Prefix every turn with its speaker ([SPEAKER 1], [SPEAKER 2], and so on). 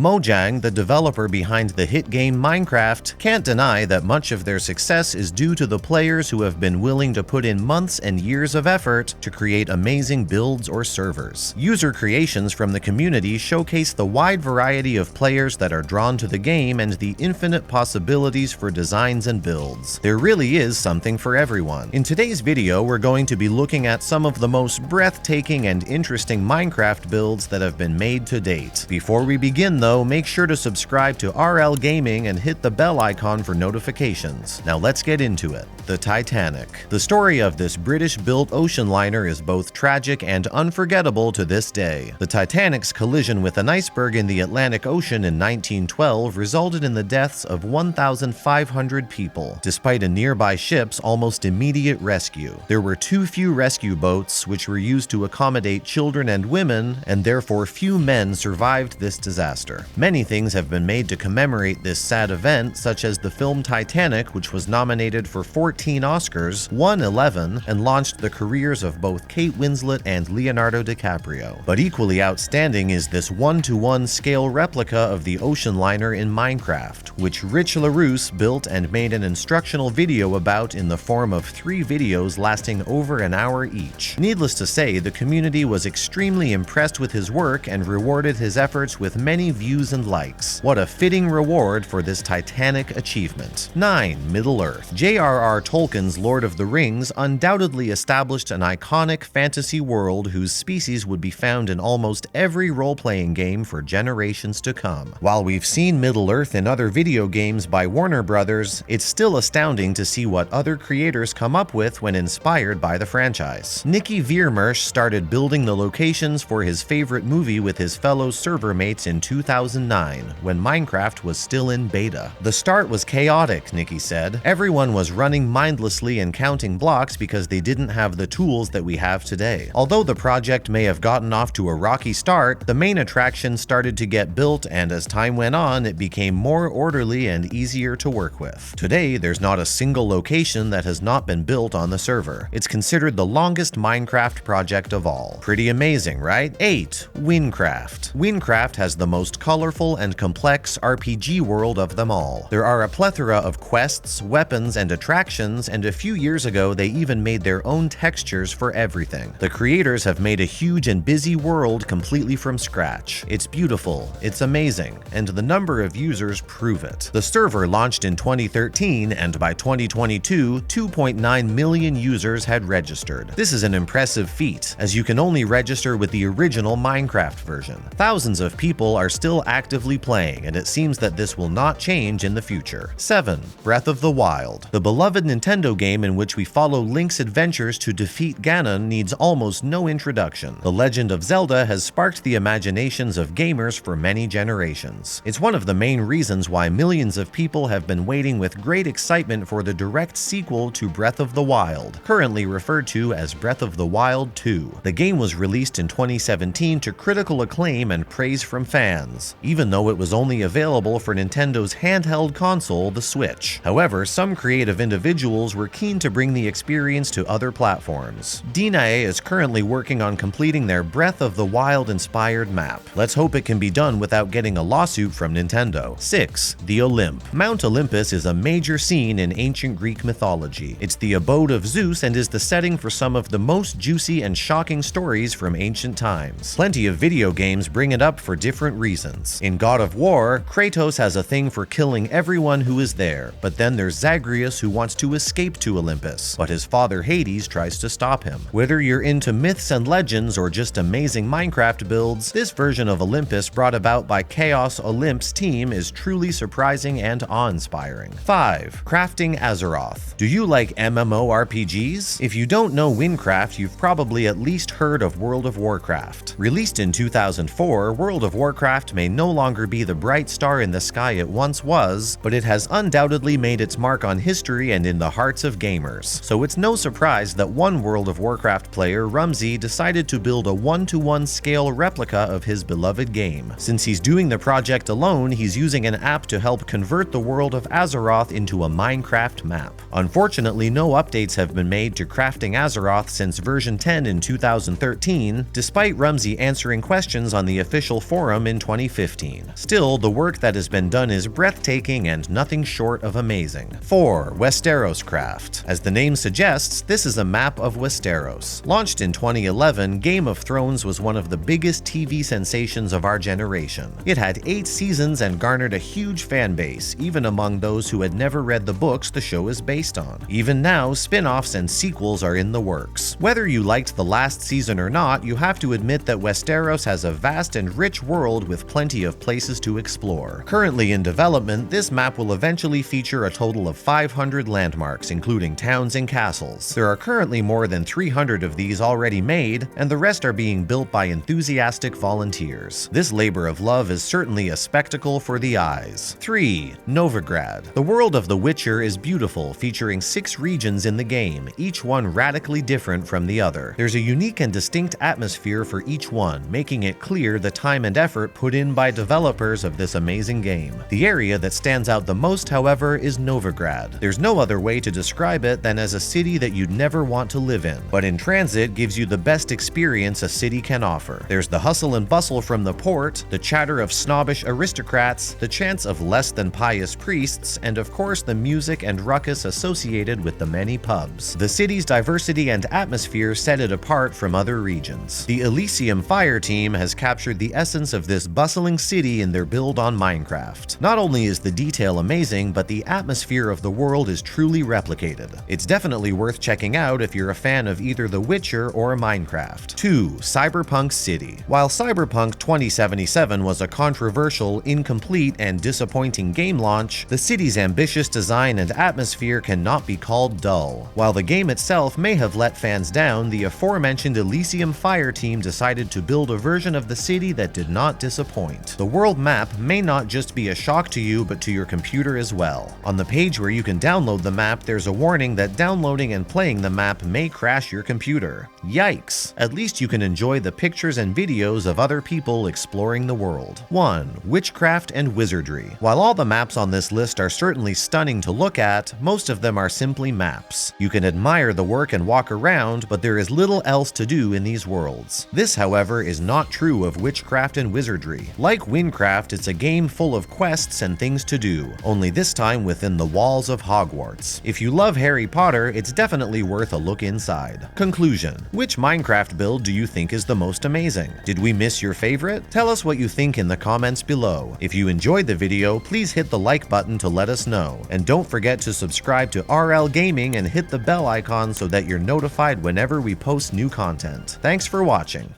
[SPEAKER 1] Mojang, the developer behind the hit game Minecraft, can't deny that much of their success is due to the players who have been willing to put in months and years of effort to create amazing builds or servers. User creations from the community showcase the wide variety of players that are drawn to the game and the infinite possibilities for designs and builds. There really is something for everyone. In today's video, we're going to be looking at some of the most breathtaking and interesting Minecraft builds that have been made to date. Before we begin though, make sure to subscribe to RL Gaming and hit the bell icon for notifications. Now let's get into it. The Titanic. The story of this British-built ocean liner is both tragic and unforgettable to this day. The Titanic's collision with an iceberg in the Atlantic Ocean in 1912 resulted in the deaths of 1,500 people, despite a nearby ship's almost immediate rescue. There were too few rescue boats, which were used to accommodate children and women, and therefore few men survived this disaster. Many things have been made to commemorate this sad event, such as the film Titanic, which was nominated for 14 Oscars, won 11, and launched the careers of both Kate Winslet and Leonardo DiCaprio. But equally outstanding is this 1:1 scale replica of the ocean liner in Minecraft, which Rich LaRousse built and made an instructional video about in the form of 3 videos lasting over an hour each. Needless to say, the community was extremely impressed with his work and rewarded his efforts with many views and likes. What a fitting reward for this titanic achievement. 9. Middle-earth. J.R.R. Tolkien's Lord of the Rings undoubtedly established an iconic fantasy world whose species would be found in almost every role-playing game for generations to come. While we've seen Middle-earth in other video games by Warner Brothers, it's still astounding to see what other creators come up with when inspired by the franchise. Nicky Viermersch started building the locations for his favorite movie with his fellow server mates in 2009, when Minecraft was still in beta. The start was chaotic, Nicky said. Everyone was running mindlessly and counting blocks because they didn't have the tools that we have today. Although the project may have gotten off to a rocky start, the main attraction started to get built, and as time went on, it became more orderly and easier to work with. Today, there's not a single location that has not been built on the server. It's considered the longest Minecraft project of all. Pretty amazing, right? 8. Wincraft. Wincraft has the most colorful and complex RPG world of them all. There are a plethora of quests, weapons, and attractions, and a few years ago they even made their own textures for everything. The creators have made a huge and busy world completely from scratch. It's beautiful, it's amazing, and the number of users prove it. The server launched in 2013, and by 2022, 2.9 million users had registered. This is an impressive feat, as you can only register with the original Minecraft version. Thousands of people are still actively playing, and it seems that this will not change in the future. 7. Breath of the Wild. The beloved Nintendo game in which we follow Link's adventures to defeat Ganon needs almost no introduction. The Legend of Zelda has sparked the imaginations of gamers for many generations. It's one of the main reasons why millions of people have been waiting with great excitement for the direct sequel to Breath of the Wild, currently referred to as Breath of the Wild 2. The game was released in 2017 to critical acclaim and praise from fans, even though it was only available for Nintendo's handheld console, the Switch. However, some creative individuals were keen to bring the experience to other platforms. Dinae is currently working on completing their Breath of the Wild-inspired map. Let's hope it can be done without getting a lawsuit from Nintendo. 6. The Olymp. Mount Olympus is a major scene in ancient Greek mythology. It's the abode of Zeus and is the setting for some of the most juicy and shocking stories from ancient times. Plenty of video games bring it up for different reasons. In God of War, Kratos has a thing for killing everyone who is there, but then there's Zagreus who wants to escape to Olympus, but his father Hades tries to stop him. Whether you're into myths and legends or just amazing Minecraft builds, this version of Olympus brought about by Chaos Olymp's team is truly surprising and awe-inspiring. 5. Crafting Azeroth. Do you like MMORPGs? If you don't know Wincraft, you've probably at least heard of World of Warcraft. Released in 2004, World of Warcraft may no longer be the bright star in the sky it once was, but it has undoubtedly made its mark on history and in the the hearts of gamers. So it's no surprise that one World of Warcraft player, Rumsey, decided to build a 1-to-1 scale replica of his beloved game. Since he's doing the project alone, he's using an app to help convert the world of Azeroth into a Minecraft map. Unfortunately, no updates have been made to crafting Azeroth since version 10 in 2013, despite Rumsey answering questions on the official forum in 2015. Still, the work that has been done is breathtaking and nothing short of amazing. 4. Westeros Craft. As the name suggests, this is a map of Westeros. Launched in 2011, Game of Thrones was one of the biggest TV sensations of our generation. It had 8 seasons and garnered a huge fan base, even among those who had never read the books the show is based on. Even now, spin-offs and sequels are in the works. Whether you liked the last season or not, you have to admit that Westeros has a vast and rich world with plenty of places to explore. Currently in development, this map will eventually feature a total of 500 landmarks, including towns and castles. There are currently more than 300 of these already made, and the rest are being built by enthusiastic volunteers. This labor of love is certainly a spectacle for the eyes. 3. Novigrad. The world of The Witcher is beautiful, featuring 6 regions in the game, each one radically different from the other. There's a unique and distinct atmosphere for each one, making it clear the time and effort put in by developers of this amazing game. The area that stands out the most, however, is Novigrad. There's no other way to describe it than as a city that you'd never want to live in, but in transit gives you the best experience a city can offer. There's the hustle and bustle from the port, the chatter of snobbish aristocrats, the chants of less than pious priests, and of course the music and ruckus associated with the many pubs. The city's diversity and atmosphere set it apart from other regions. The Elysium Fire team has captured the essence of this bustling city in their build on Minecraft. Not only is the detail amazing, but the atmosphere of the world is truly replicated. It's definitely worth checking out if you're a fan of either The Witcher or Minecraft. 2. Cyberpunk City. While Cyberpunk 2077 was a controversial, incomplete, and disappointing game launch, the city's ambitious design and atmosphere cannot be called dull. While the game itself may have let fans down, the aforementioned Elysium Fire team decided to build a version of the city that did not disappoint. The world map may not just be a shock to you, but to your computer as well. On the page where you can download the map, there's a warning that downloading and playing the map may crash your computer. Yikes! At least you can enjoy the pictures and videos of other people exploring the world. 1. Witchcraft and Wizardry. While all the maps on this list are certainly stunning to look at, most of them are simply maps. You can admire the work and walk around, but there is little else to do in these worlds. This, however, is not true of Witchcraft and Wizardry. Like Minecraft, it's a game full of quests and things to do, only this time within the walls of Hogwarts. If you love Harry Potter, it's definitely worth a look inside. Conclusion. Which Minecraft build do you think is the most amazing? Did we miss your favorite? Tell us what you think in the comments below. If you enjoyed the video, please hit the like button to let us know. And don't forget to subscribe to RL Gaming and hit the bell icon so that you're notified whenever we post new content. Thanks for watching.